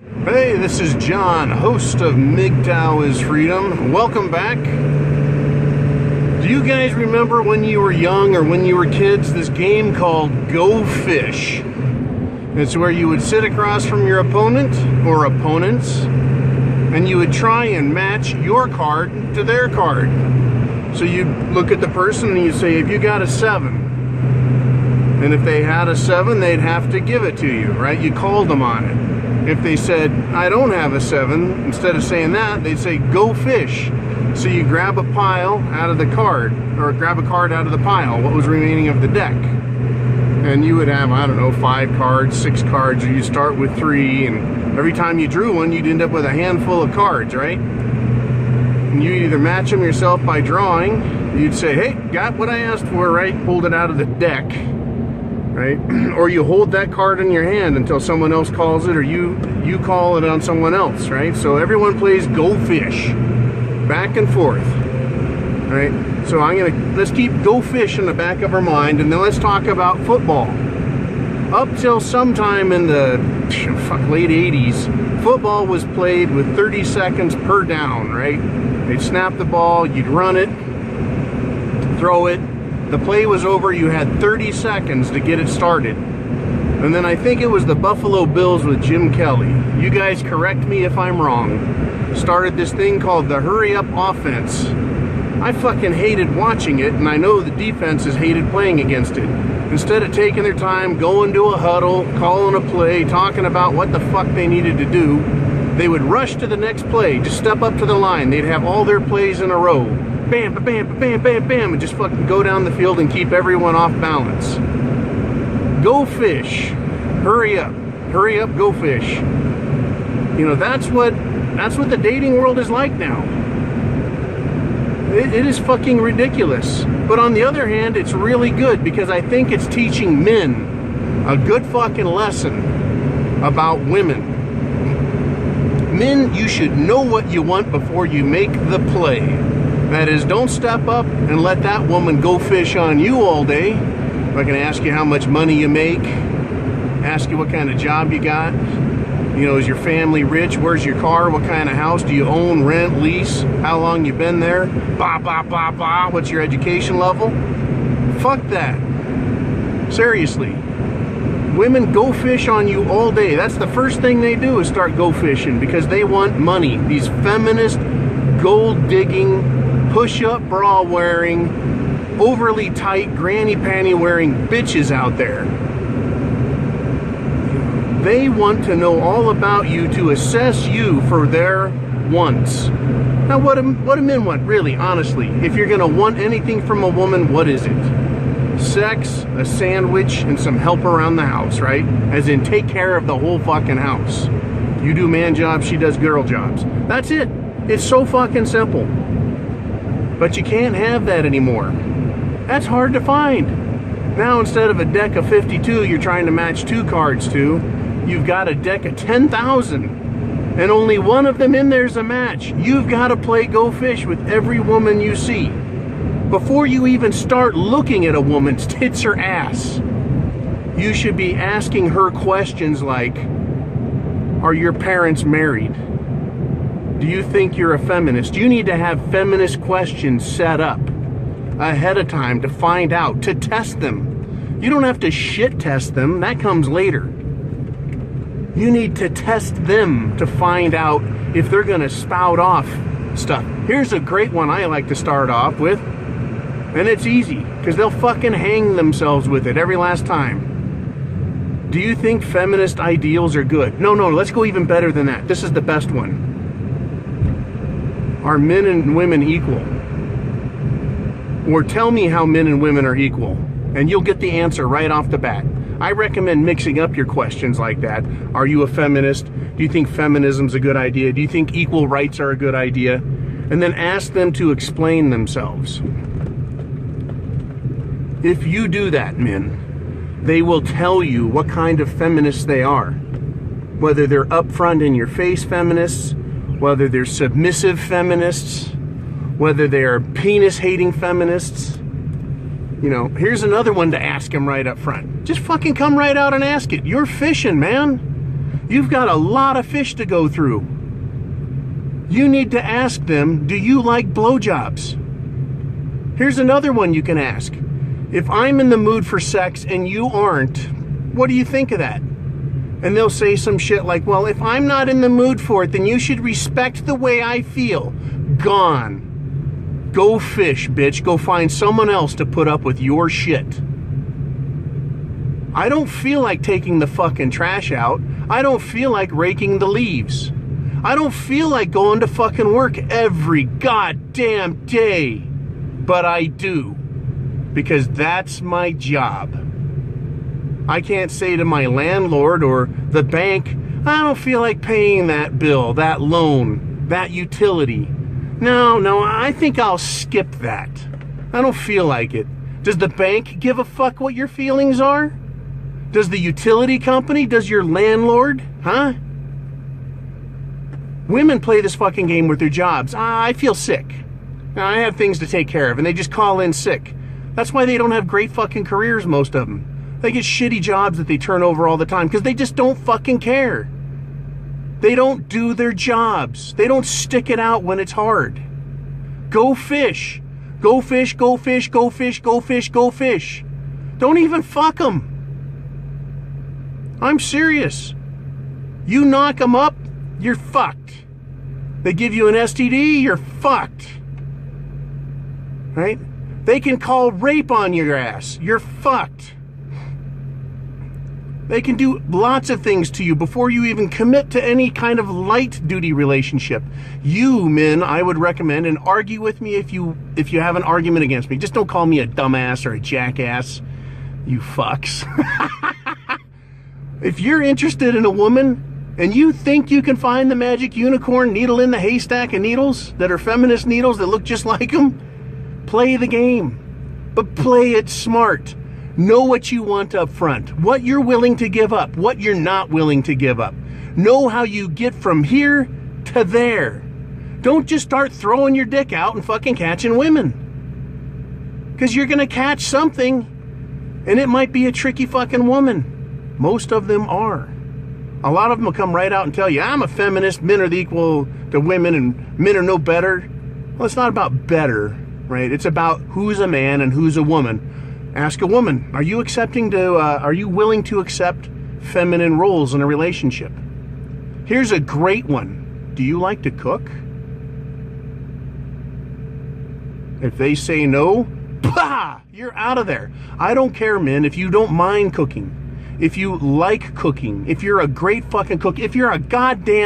Hey, this is John, host of Mgtow is Freedom. Welcome back. Do you guys remember when you were young or when you were kids, this game called Go Fish? It's where you would sit across from your opponent or opponents and you would try and match your card to their card. So you'd look at the person and you'd say, have you got a 7? And if they had a 7, they'd have to give it to you, right? You called them on it. If they said, I don't have a 7, instead of saying that, they'd say, go fish. So you grab a pile out of the card, or grab a card out of the pile, what was remaining of the deck. And you would have, I don't know, 5 cards, 6 cards, or you start with 3, and every time you drew one, you'd end up with a handful of cards, right? And you either match them yourself by drawing, you'd say, hey, got what I asked for, right? Hold it out of the deck. Right? Or you hold that card in your hand until someone else calls it, or you call it on someone else, right? So everyone plays Go Fish, back and forth, right? So let's keep Go Fish in the back of our mind, and then let's talk about football. Up till sometime in the late 80s, football was played with 30 seconds per down, right? They'd snap the ball, you'd run it, throw it. The play was over, you had 30 seconds to get it started. And then I think it was the Buffalo Bills with Jim Kelly. You guys correct me if I'm wrong. Started this thing called the hurry up offense. I fucking hated watching it, and I know the defenses hated playing against it. Instead of taking their time, going to a huddle, calling a play, talking about what the fuck they needed to do, they would rush to the next play, just step up to the line. They'd have all their plays in a row. Bam, bam, bam, bam, bam, and just fucking go down the field and keep everyone off balance. Go fish. Hurry up, go fish. You know, that's what the dating world is like now. It is fucking ridiculous. But on the other hand, it's really good because I think it's teaching men a good fucking lesson about women. Men, you should know what you want before you make the play. That is, don't step up and let that woman go fish on you all day. They're going to ask you how much money you make, ask you what kind of job you got. You know, is your family rich? Where's your car? What kind of house? Do you own, rent, lease? How long you been there? Blah, blah, blah, blah. What's your education level? Fuck that. Seriously. Women go fish on you all day. That's the first thing they do is start go fishing because they want money. These feminist, gold-digging, push-up bra wearing, overly tight granny panty wearing bitches out there. They want to know all about you to assess you for their wants. Now what do men want, really, honestly? If you're gonna want anything from a woman, what is it? Sex, a sandwich, and some help around the house, right? As in, take care of the whole fucking house. You do man jobs, she does girl jobs. That's it. It's so fucking simple. But you can't have that anymore. That's hard to find. Now instead of a deck of 52 you're trying to match 2 cards to, you've got a deck of 10,000. And only one of them in there's a match. You've got to play Go Fish with every woman you see. Before you even start looking at a woman's tits or ass, you should be asking her questions like, are your parents married? Do you think you're a feminist? You need to have feminist questions set up ahead of time to find out, to test them. You don't have to shit test them, that comes later. You need to test them to find out if they're gonna spout off stuff. Here's a great one I like to start off with, and it's easy, because they'll fucking hang themselves with it every last time. Do you think feminist ideals are good? No, let's go even better than that. This is the best one. Are men and women equal? Or tell me how men and women are equal, and you'll get the answer right off the bat. I recommend mixing up your questions like that. Are you a feminist? Do you think feminism's a good idea? Do you think equal rights are a good idea? And then ask them to explain themselves. If you do that, men, they will tell you what kind of feminists they are. Whether they're upfront in your face feminists, whether they're submissive feminists, whether they're penis-hating feminists. You know, here's another one to ask them right up front. Just fucking come right out and ask it. You're fishing, man. You've got a lot of fish to go through. You need to ask them, do you like blowjobs? Here's another one you can ask. If I'm in the mood for sex and you aren't, what do you think of that? And they'll say some shit like, well, if I'm not in the mood for it, then you should respect the way I feel. Gone. Go fish, bitch. Go find someone else to put up with your shit. I don't feel like taking the fucking trash out. I don't feel like raking the leaves. I don't feel like going to fucking work every goddamn day. But I do. Because that's my job. I can't say to my landlord or the bank, I don't feel like paying that bill, that loan, that utility. No, I think I'll skip that. I don't feel like it. Does the bank give a fuck what your feelings are? Does the utility company? Does your landlord? Huh? Women play this fucking game with their jobs. I feel sick. I have things to take care of, and they just call in sick. That's why they don't have great fucking careers, most of them. They get shitty jobs that they turn over all the time because they just don't fucking care. They don't do their jobs. They don't stick it out when it's hard. Go fish. Go fish, go fish, go fish, go fish, go fish. Don't even fuck them. I'm serious. You knock them up, you're fucked. They give you an STD, you're fucked. Right? They can call rape on your ass. You're fucked. They can do lots of things to you before you even commit to any kind of light duty relationship. You, men, I would recommend, and argue with me if you have an argument against me. Just don't call me a dumbass or a jackass, you fucks. If you're interested in a woman and you think you can find the magic unicorn needle in the haystack of needles that are feminist needles that look just like them, play the game, but play it smart. Know what you want up front, what you're willing to give up, what you're not willing to give up. Know how you get from here to there. Don't just start throwing your dick out and fucking catching women. Because you're going to catch something, and it might be a tricky fucking woman. Most of them are. A lot of them will come right out and tell you, I'm a feminist, men are the equal to women, and men are no better. Well, it's not about better, right? It's about who's a man and who's a woman. Ask a woman, are you willing to accept feminine roles in a relationship? Here's a great one. Do you like to cook? If they say no, bah, you're out of there. I don't care, men, if you don't mind cooking. If you like cooking, if you're a great fucking cook, if you're a goddamn